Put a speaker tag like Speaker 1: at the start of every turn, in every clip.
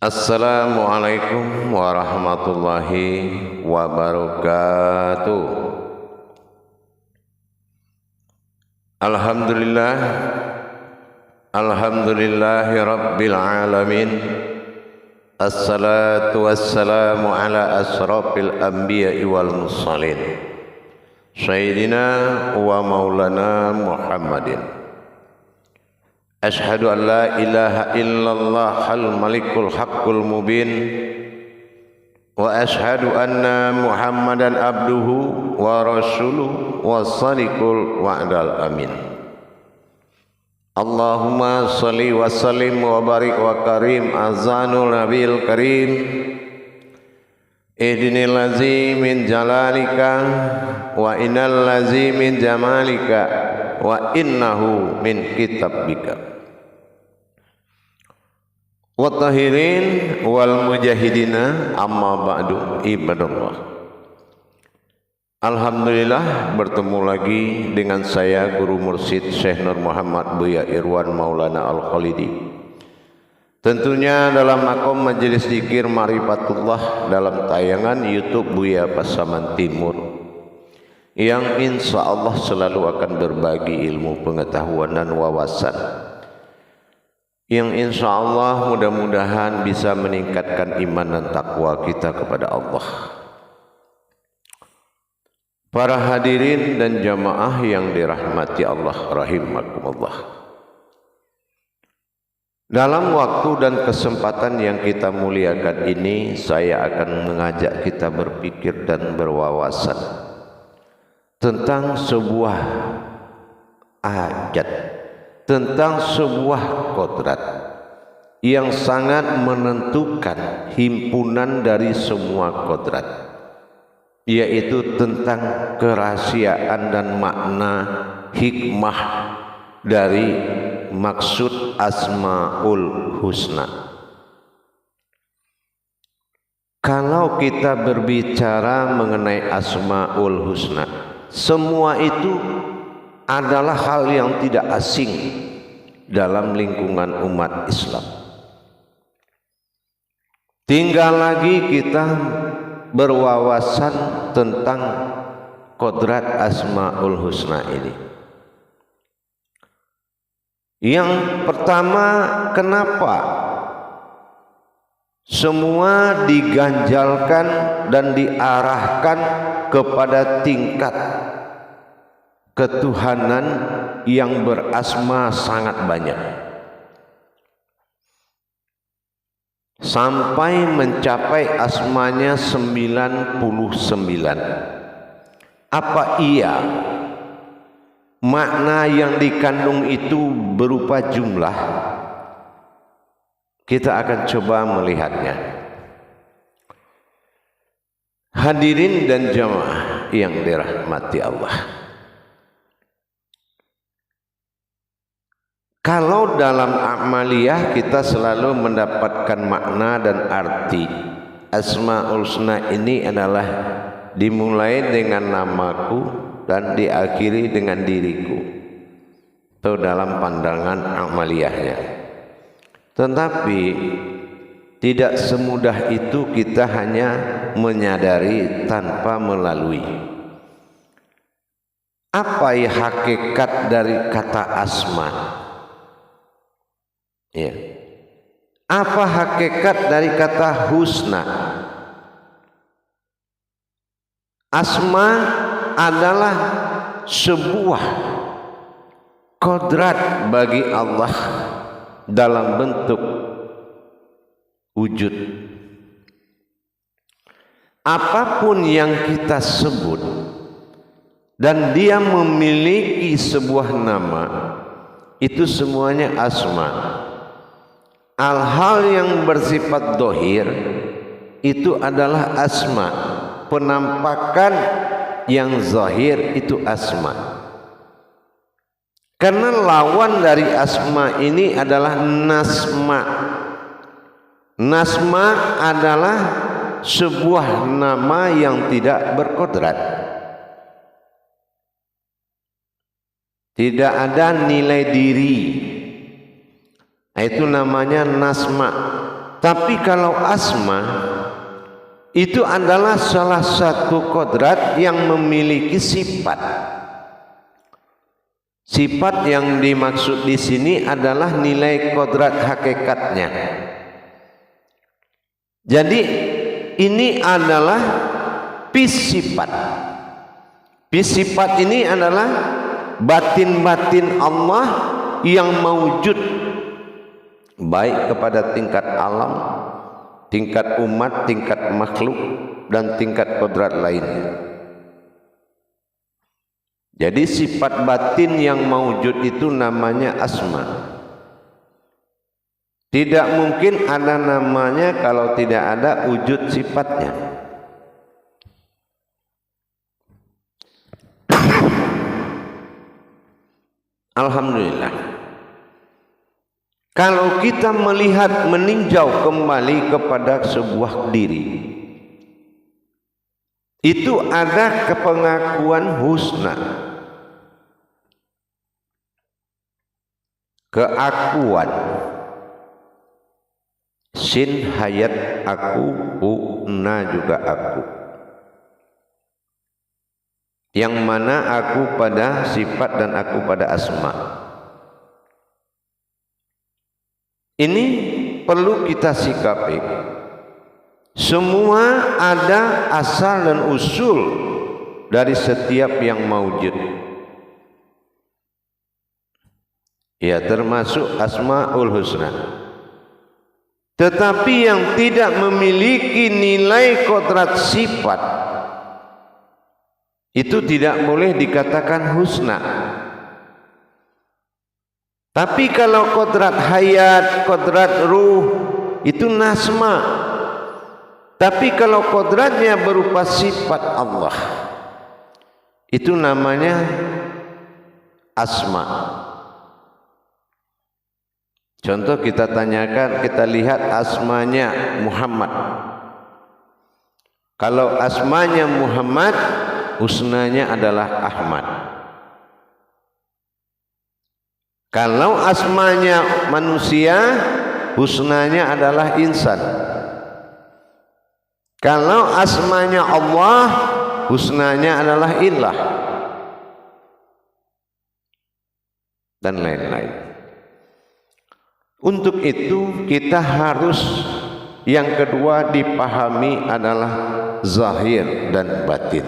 Speaker 1: Assalamualaikum warahmatullahi wabarakatuh. Alhamdulillah, alhamdulillahi rabbil alamin. Assalatu wassalamu ala asrafil anbiya'i wal mursalin Sayyidina wa maulana Muhammadin. Ashhadu an la ilaha illallah al malikul haqqul mubin wa ashhadu anna Muhammadan abduhu wa rasuluhu wa sadiqul wa'dal amin. Allahumma salli wa sallim wa barik wa karim azanul nabil karim ihdinil lazi min jalalika wa innal lazi min jamalika wa innahu min kitabika wa tahirin wal mujahidina amma ba'du ibadallah. Alhamdulillah bertemu lagi dengan saya Guru Mursyid Syekh Nur Muhammad Buya Irwan Maulana Al-Khalidi, tentunya dalam makom majelis zikir Ma'rifatullah dalam tayangan YouTube Buya Pasaman Timur, yang insya Allah selalu akan berbagi ilmu pengetahuan dan wawasan yang insya Allah mudah-mudahan bisa meningkatkan iman dan takwa kita kepada Allah. Para hadirin dan jamaah yang dirahmati Allah rahimakumullah, dalam waktu dan kesempatan yang kita muliakan ini, saya akan mengajak kita berpikir dan berwawasan tentang sebuah ayat, tentang sebuah kodrat yang sangat menentukan himpunan dari semua kodrat, yaitu tentang kerahasiaan dan makna hikmah dari maksud Asmaul Husna. Kalau kita berbicara mengenai Asmaul Husna, semua itu adalah hal yang tidak asing dalam lingkungan umat Islam. Tinggal lagi kita berwawasan tentang kodrat Asmaul Husna ini. Yang pertama, kenapa semua diganjalkan dan diarahkan kepada tingkat ketuhanan yang berasma sangat banyak, sampai mencapai asmanya 99. Apa iya makna yang dikandung itu berupa jumlah? Kita akan coba melihatnya. Hadirin dan jamaah yang dirahmati Allah, kalau dalam amaliyah kita selalu mendapatkan makna dan arti Asmaul Husna ini adalah dimulai dengan namaku dan diakhiri dengan diriku, itu dalam pandangan amaliyahnya. Tetapi tidak semudah itu kita hanya menyadari tanpa melalui. Apa ya hakikat dari kata asma? Ya. Apa hakikat dari kata husna? Asma adalah sebuah kodrat bagi Allah dalam bentuk wujud. Apapun yang kita sebut dan dia memiliki sebuah nama, itu semuanya asma. Hal-hal yang bersifat dohir itu adalah asma. Penampakan yang zahir itu asma. Karena lawan dari asma ini adalah nasma. Nasma adalah sebuah nama yang tidak berkodrat, tidak ada nilai diri. Itu namanya nasma. Tapi kalau asma itu adalah salah satu kodrat yang memiliki sifat. Sifat yang dimaksud di sini adalah nilai kodrat hakikatnya. Jadi ini adalah sifat. Sifat ini adalah batin-batin Allah yang mewujud baik kepada tingkat alam, tingkat umat, tingkat makhluk, dan tingkat kodrat lainnya. Jadi sifat batin yang mewujud itu namanya asma. Tidak mungkin ada namanya kalau tidak ada wujud sifatnya. Alhamdulillah. Kalau kita melihat meninjau kembali kepada sebuah diri, itu ada kepengakuan husna, keakuan, sin hayat aku, na juga aku, yang mana aku pada sifat dan aku pada asma. Ini perlu kita sikapi. Semua ada asal dan usul dari setiap yang mawujud. Ya, termasuk Asmaul Husna. Tetapi yang tidak memiliki nilai kodrat sifat itu tidak boleh dikatakan husna. Tapi kalau kodrat hayat, kodrat ruh itu nasma. Tapi kalau kodratnya berupa sifat Allah, itu namanya asma. Contoh kita tanyakan, kita lihat asmanya Muhammad. Kalau asmanya Muhammad, husnanya adalah Ahmad. Kalau asmanya manusia, husnanya adalah insan. Kalau asmanya Allah, husnanya adalah ilah, dan lain-lain. Untuk itu kita harus yang kedua dipahami adalah zahir dan batin.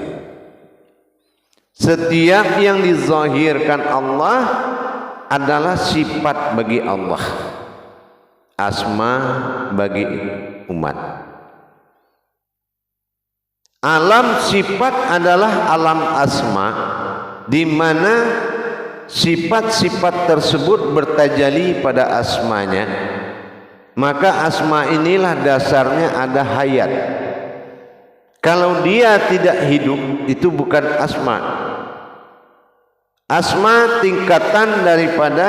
Speaker 1: Setiap yang dizahirkan Allah adalah sifat bagi Allah, asma bagi umat. Alam sifat adalah alam asma, di mana sifat-sifat tersebut bertajali pada asmanya. Maka asma inilah dasarnya ada hayat. Kalau dia tidak hidup, itu bukan asma. Asma tingkatan daripada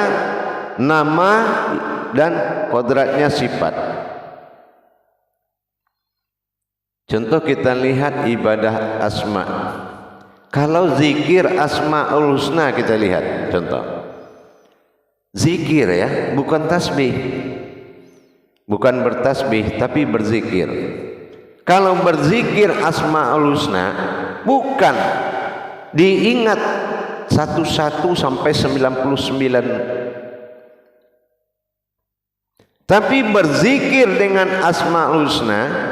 Speaker 1: nama dan kodratnya sifat. Contoh kita lihat ibadah asma. Kalau zikir Asmaul Husna kita lihat contoh. Zikir ya, bukan tasbih. Bukan bertasbih tapi berzikir. Kalau berzikir Asmaul Husna bukan diingat 11 sampai 99. Tapi berzikir dengan Asmaul Husna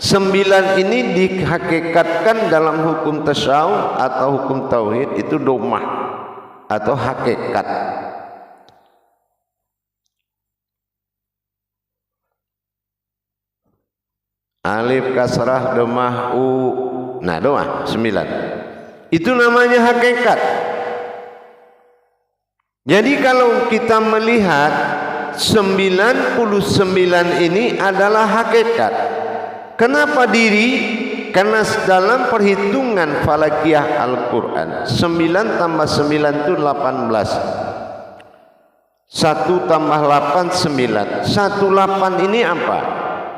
Speaker 1: 9 ini dihakikatkan dalam hukum tasawuf atau hukum tauhid itu domah atau hakikat. Alif kasrah domah u, nah domah 9. Itu namanya hakikat. Jadi kalau kita melihat 99 ini adalah hakikat. Kenapa diri? Karena dalam perhitungan falakiyah Al-Quran 9 tambah 9 itu 18. 1 tambah 8 9. 18 ini apa?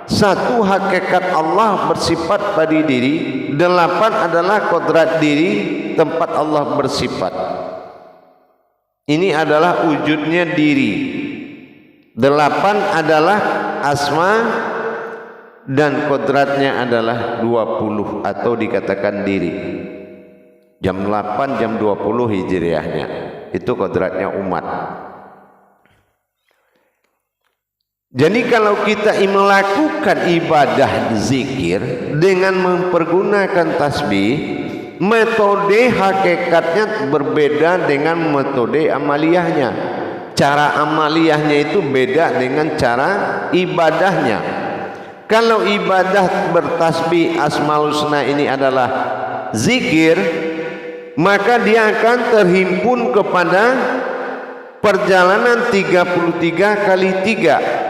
Speaker 1: 1 hakikat Allah bersifat pada diri, 8 adalah kodrat diri tempat Allah bersifat. Ini adalah wujudnya diri. 8 adalah asma, dan kodratnya adalah 20 atau dikatakan diri. Jam 8 jam 20 Hijriahnya itu kodratnya umat. Jadi kalau kita melakukan ibadah zikir dengan mempergunakan tasbih, metode hakikatnya berbeda dengan metode amaliyahnya. Cara amaliyahnya itu beda dengan cara ibadahnya. Kalau ibadah bertasbih Asmaul Husna ini adalah zikir, maka dia akan terhimpun kepada perjalanan 33 kali 3.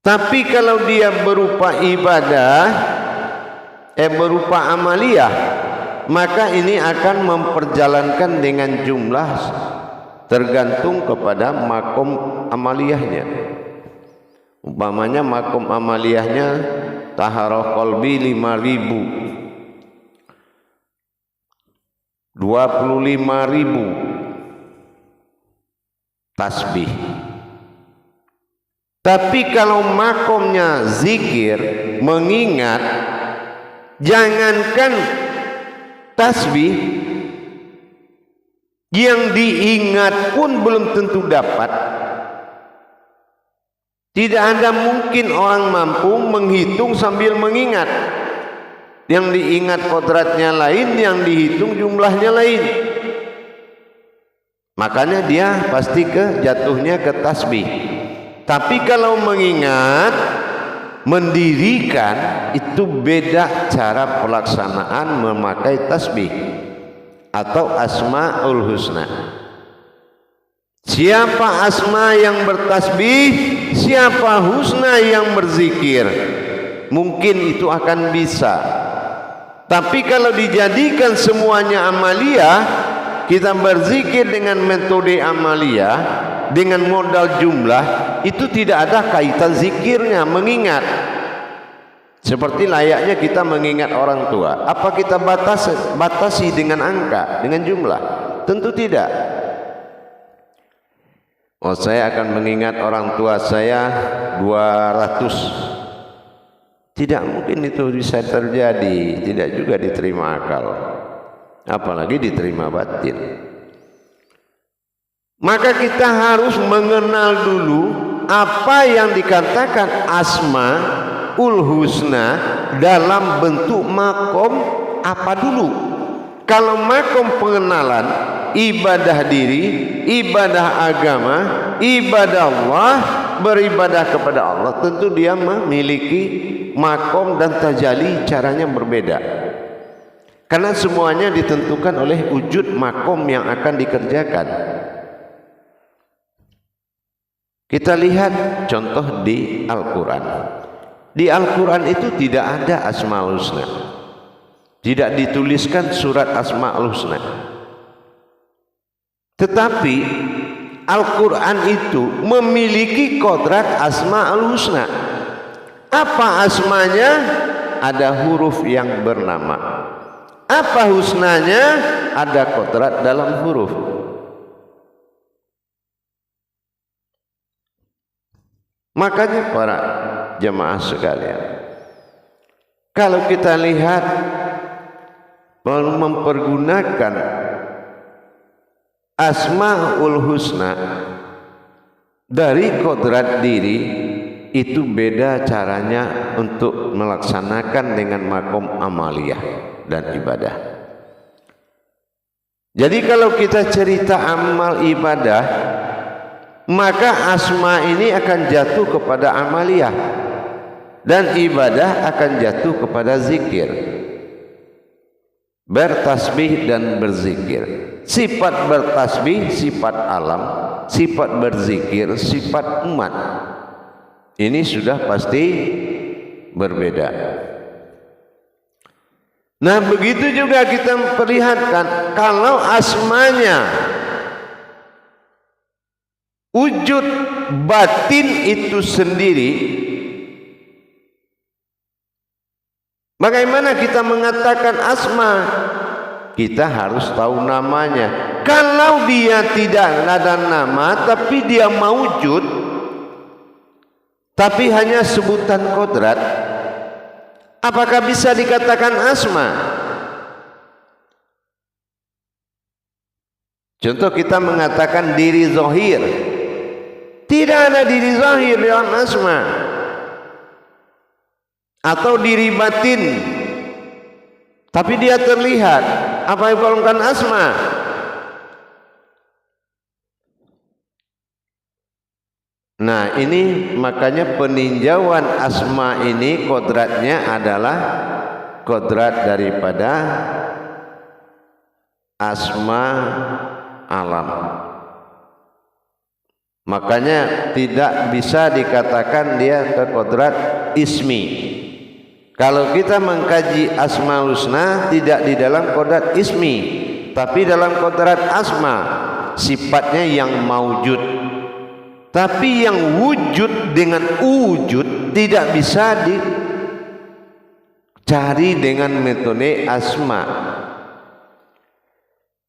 Speaker 1: Tapi kalau dia berupa ibadah, berupa amaliyah, maka ini akan memperjalankan dengan jumlah tergantung kepada makom amaliyahnya. Umpamanya makom amaliyahnya taharah qalbi 5.000, 25.000 tasbih. Tapi kalau makomnya zikir, mengingat, jangankan tasbih, yang diingat pun belum tentu dapat. Tidak ada mungkin orang mampu menghitung sambil mengingat. Yang diingat kodratnya lain, yang dihitung jumlahnya lain. Makanya dia pasti jatuhnya ke tasbih. Tapi kalau mengingat, mendirikan, itu beda cara pelaksanaan memakai tasbih atau Asmaul Husna. Siapa asma yang bertasbih, siapa husna yang berzikir, mungkin itu akan bisa. Tapi kalau dijadikan semuanya amaliyah, kita berzikir dengan metode amaliyah, dengan modal jumlah, itu tidak ada kaitan zikirnya, mengingat. Seperti layaknya kita mengingat orang tua. Apa kita batasi dengan angka, dengan jumlah? Tentu tidak. Oh, saya akan mengingat orang tua saya 200. Tidak mungkin itu bisa terjadi, tidak juga diterima akal, apalagi diterima batin. Maka kita harus mengenal dulu apa yang dikatakan Asmaul Husna dalam bentuk makom apa dulu. Kalau makom pengenalan, ibadah diri, ibadah agama, ibadah Allah, beribadah kepada Allah, tentu dia memiliki makom dan tajalli caranya berbeda. Karena semuanya ditentukan oleh wujud makom yang akan dikerjakan. Kita lihat contoh di Al-Quran. Di Al-Quran itu tidak ada Asmaul Husna, tidak dituliskan surat Asmaul Husna. Tetapi Al-Quran itu memiliki kodrat Asmaul Husna. Apa asmanya? Ada huruf yang bernama. Apa husnanya? Ada kodrat dalam huruf. Makanya para jemaah sekalian, kalau kita lihat mempergunakan Asmaul Husna dari kodrat diri, itu beda caranya untuk melaksanakan dengan makom amaliyah dan ibadah. Jadi kalau kita cerita amal ibadah, maka asma ini akan jatuh kepada amaliyah dan ibadah akan jatuh kepada zikir, bertasbih dan berzikir. Sifat bertasbih sifat alam, sifat berzikir sifat umat. Ini sudah pasti berbeda. Nah, begitu juga kita perlihatkan kalau asmanya wujud batin itu sendiri, bagaimana kita mengatakan asma? Kita harus tahu namanya. Kalau dia tidak ada nama tapi dia mawujud, tapi hanya sebutan kodrat, apakah bisa dikatakan asma? Contoh kita mengatakan diri zahir, tidak ada diri zahir dalam asma. Atau diri batin, tapi dia terlihat, apa yang golongan asma? Nah, ini makanya peninjauan asma ini kodratnya adalah kodrat daripada asma alam. Makanya tidak bisa dikatakan dia ke kodrat ismi. Kalau kita mengkaji asmaul husna tidak di dalam kodrat ismi, tapi dalam kodrat asma, sifatnya yang maujud. Tapi yang wujud dengan wujud tidak bisa dicari dengan metode asma.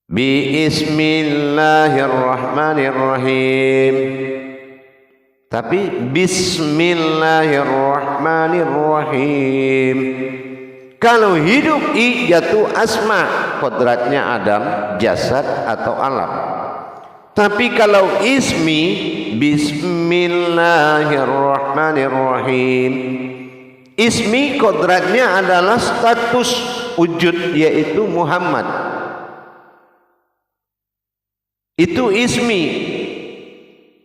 Speaker 1: Bismillahirrahmanirrahim. Tapi bismillahirrahmanirrahim. Kalau hidup jatuh asma, kodratnya Adam, jasad atau alam. Tapi kalau ismi, bismillahirrahmanirrahim, ismi kodratnya adalah status wujud, yaitu Muhammad. Itu ismi.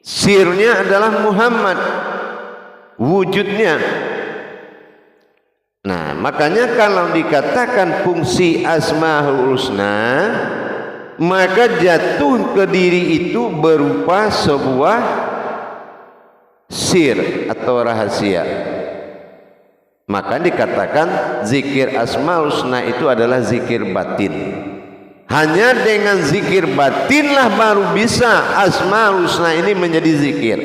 Speaker 1: Sirnya adalah Muhammad, wujudnya. Nah, makanya kalau dikatakan fungsi asmaul husna, maka jatuh ke diri itu berupa sebuah sir atau rahasia. Maka dikatakan zikir asmaul husna itu adalah zikir batin. Hanya dengan zikir batinlah baru bisa asmaul husna ini menjadi zikir.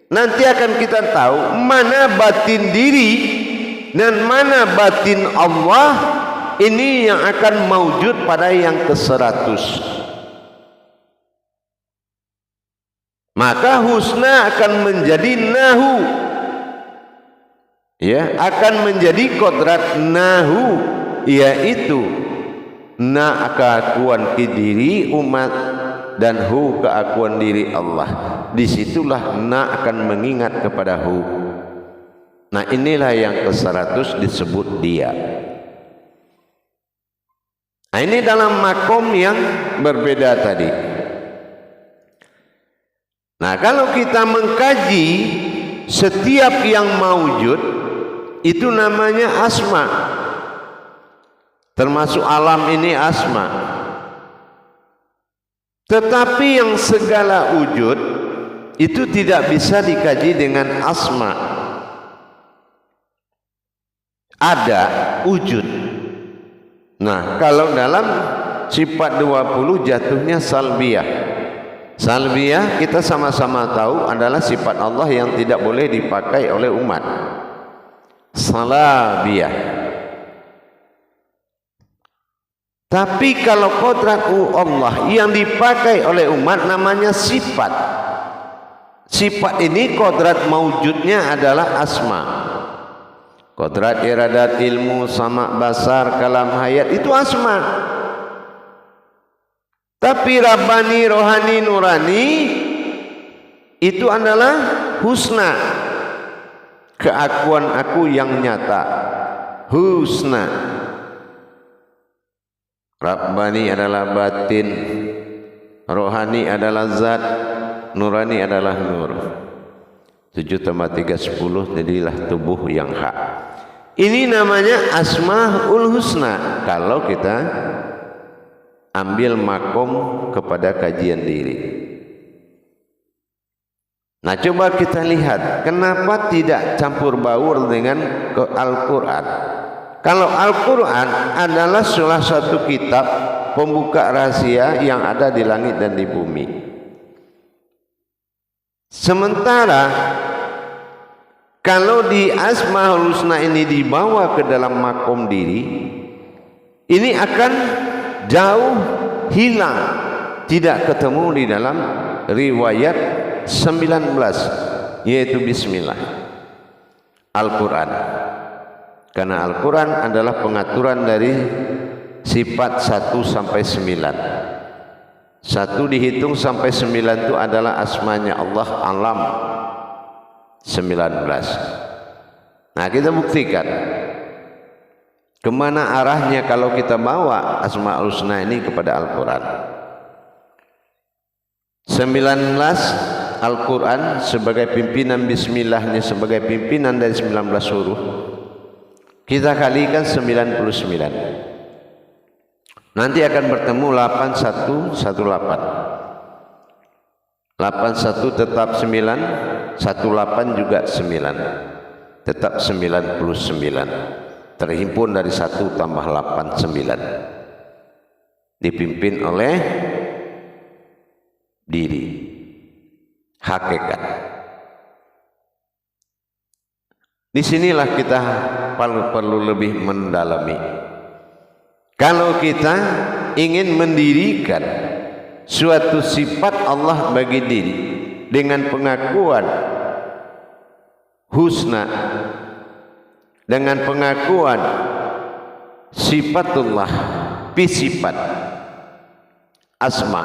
Speaker 1: Nanti akan kita tahu mana batin diri dan mana batin Allah. Ini yang akan maujud pada yang ke-100. Maka husna akan menjadi nahu, ya, akan menjadi kodrat nahu, yaitu na keakuan ke diri umat dan hu keakuan diri Allah. Disitulah na akan mengingat kepada hu. Nah, inilah yang ke-100 disebut dia. Nah, ini dalam makom yang berbeda tadi. Nah, kalau kita mengkaji setiap yang maujud, itu namanya asma. Termasuk alam ini asma. Tetapi yang segala wujud itu tidak bisa dikaji dengan asma. Ada wujud. Nah, kalau dalam sifat 20 jatuhnya salbiyah. Salbiyah kita sama-sama tahu adalah sifat Allah yang tidak boleh dipakai oleh umat. Salabiyah. Tapi kalau kodrat Allah yang dipakai oleh umat namanya sifat. Sifat ini kodrat maujudnya adalah asma. Kodrat iradat ilmu sama basar kalam hayat itu asma. Tapi rabbani rohani nurani itu adalah husna. Keakuan aku yang nyata. Husna. Rabbani adalah batin, rohani adalah zat, nurani adalah nur. 7 tambah 3 10, jadilah tubuh yang hak. Ini namanya asmaul husna kalau kita ambil makom kepada kajian diri. Nah, coba kita lihat kenapa tidak campur baur dengan Al-Quran. Kalau Al-Quran adalah salah satu kitab pembuka rahasia yang ada di langit dan di bumi. Sementara kalau di Asmaul Husna ini dibawa ke dalam makom diri, ini akan jauh hilang, tidak ketemu di dalam riwayat 19. yaitu bismillah. Al-Quran, karena Al-Quran adalah pengaturan dari sifat 1 sampai 9. 1 dihitung sampai 9 itu adalah asmanya Allah alam 19. Nah, kita buktikan kemana arahnya kalau kita bawa Asmaul Husna ini kepada Al-Quran. 19 Al-Quran sebagai pimpinan, bismillahnya sebagai pimpinan dari 19 huruf, kita kalikan 99. Nanti akan bertemu 8118. 81 tetap 9, 18 juga 9, tetap 99. Terhimpun dari 1 tambah 8, 9. Dipimpin oleh diri, hakikat. Disinilah kita perlu lebih mendalami. Kalau kita ingin mendirikan suatu sifat Allah bagi diri dengan pengakuan husna, dengan pengakuan sifatullah fi sifat asma,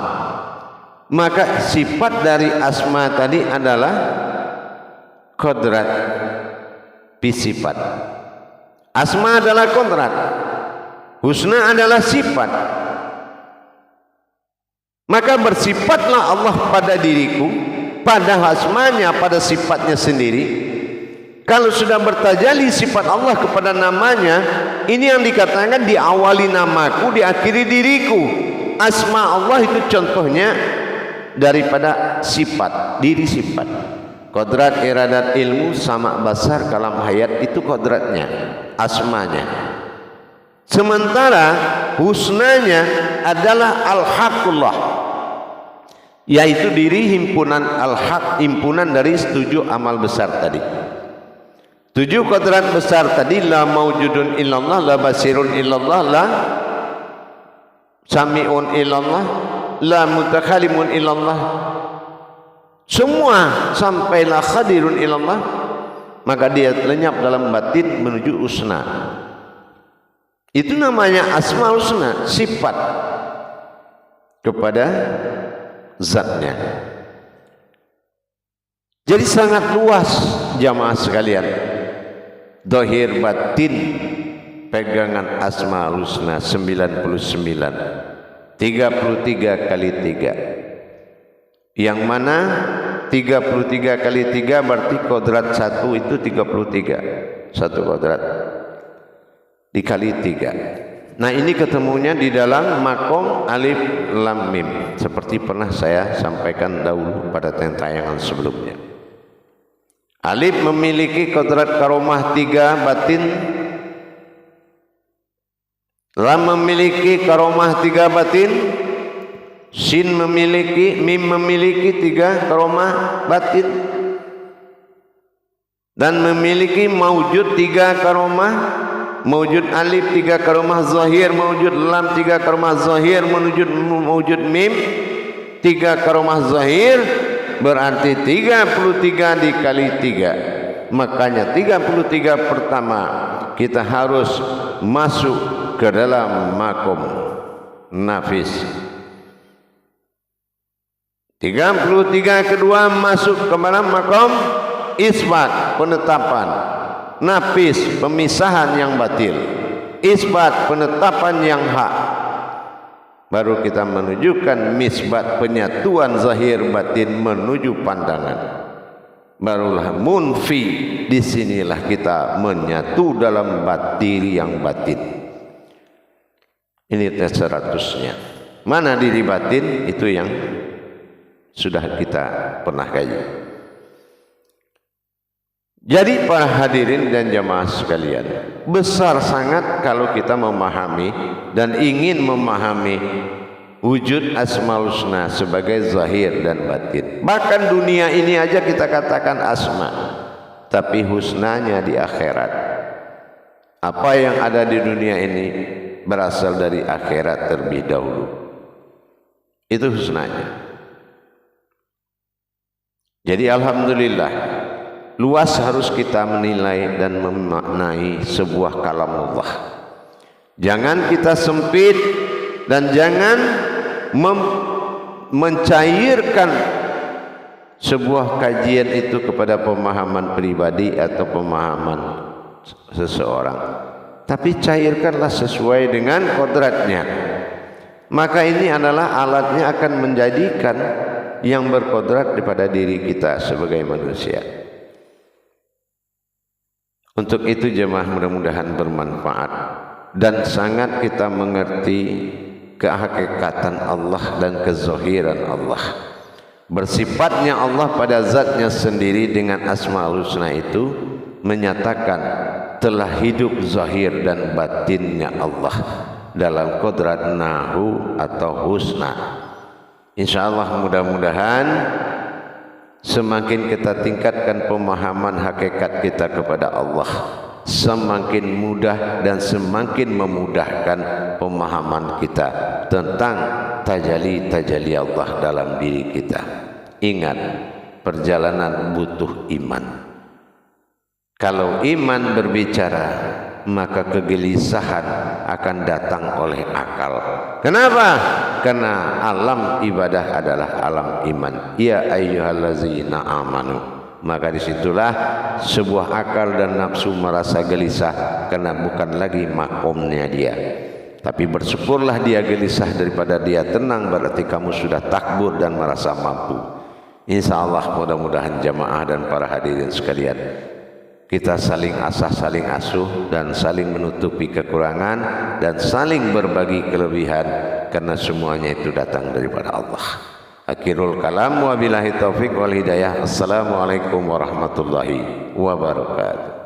Speaker 1: maka sifat dari asma tadi adalah kodrat fi sifat. Asma adalah kodrat, husna adalah sifat. Maka bersifatlah Allah pada diriku, pada asmanya, pada sifatnya sendiri. Kalau sudah bertajalli sifat Allah kepada namanya, ini yang dikatakan diawali namaku, diakhiri diriku. Asma Allah itu contohnya daripada sifat, diri sifat. Kodrat, iradat, ilmu, sama, basar, kalam, hayat, itu kodratnya, asmanya. Sementara husnanya adalah al-haqullah, yaitu diri himpunan al-haq, himpunan dari 7 amal besar tadi. 7 kodrat besar tadi, la maujudun illallah, la basirun illallah, la sami'un illallah, la mutakhalimun illallah, semua sampai la khadirun illallah, maka dia lenyap dalam batin menuju husna. Itu namanya Asmaul Husna, sifat kepada zatnya. Jadi sangat luas jamaah sekalian, dohir batin pegangan Asmaul Husna 99, 33 kali 3, yang mana 33 kali 3 berarti kodrat 1 itu 33, 1 kodrat dikali 3. Nah, ini ketemunya di dalam makom alif lam mim, seperti pernah saya sampaikan dahulu pada tayangan sebelumnya. Alif memiliki kodrat karomah 3 batin, lam memiliki karomah 3 batin, sin memiliki, mim memiliki 3 karomah batin, dan memiliki maujud 3 karomah. Mewujud alif 3 karomah zahir, mewujud lam 3 karomah zahir, mewujud mim 3 karomah zahir, berarti 33 dikali 3. Makanya 33 pertama kita harus masuk ke dalam makom nafis. 33 kedua masuk ke dalam makom isbat, penetapan. Nafis, pemisahan yang batil. Isbat, penetapan yang hak. Baru kita menunjukkan misbat, penyatuan zahir batin menuju pandangan. Barulah munfi, disinilah kita menyatu dalam batin yang batin. Ini tes 100-nya. Mana diri batin? Itu yang sudah kita pernah kaji. Jadi para hadirin dan jamaah sekalian, besar sangat kalau kita memahami dan ingin memahami wujud Asmaul Husna sebagai zahir dan batin. Bahkan dunia ini aja kita katakan asma, tapi husnanya di akhirat. Apa yang ada di dunia ini berasal dari akhirat terlebih dahulu. Itu husnanya. Jadi alhamdulillah luas harus kita menilai dan memaknai sebuah kalamullah. Jangan kita sempit dan jangan mencairkan sebuah kajian itu kepada pemahaman pribadi atau pemahaman seseorang, tapi cairkanlah sesuai dengan kodratnya. Maka ini adalah alatnya akan menjadikan yang berkodrat daripada diri kita sebagai manusia. Untuk itu jemaah mudah-mudahan bermanfaat dan sangat kita mengerti kehakikatan Allah dan kezahiran Allah. Bersifatnya Allah pada zatnya sendiri dengan asmaul husna itu menyatakan telah hidup zahir dan batinnya Allah dalam kodrat nahu atau husna. Insyaallah mudah-mudahan semakin kita tingkatkan pemahaman hakikat kita kepada Allah, semakin mudah dan semakin memudahkan pemahaman kita tentang tajalli Allah dalam diri kita. Ingat, perjalanan butuh iman. Kalau iman berbicara, maka kegelisahan akan datang oleh akal. Kenapa? Karena alam ibadah adalah alam iman. Ya ayyuhallazina amanu. Maka disitulah sebuah akal dan nafsu merasa gelisah karena bukan lagi makomnya dia. Tapi bersyukurlah dia gelisah daripada dia tenang, berarti kamu sudah takbur dan merasa mampu. Insyaallah mudah-mudahan jamaah dan para hadirin sekalian, kita saling asah, saling asuh dan saling menutupi kekurangan dan saling berbagi kelebihan, karena semuanya itu datang daripada Allah. Akhirul kalam wa billahi taufiq wal hidayah. Assalamualaikum warahmatullahi wabarakatuh.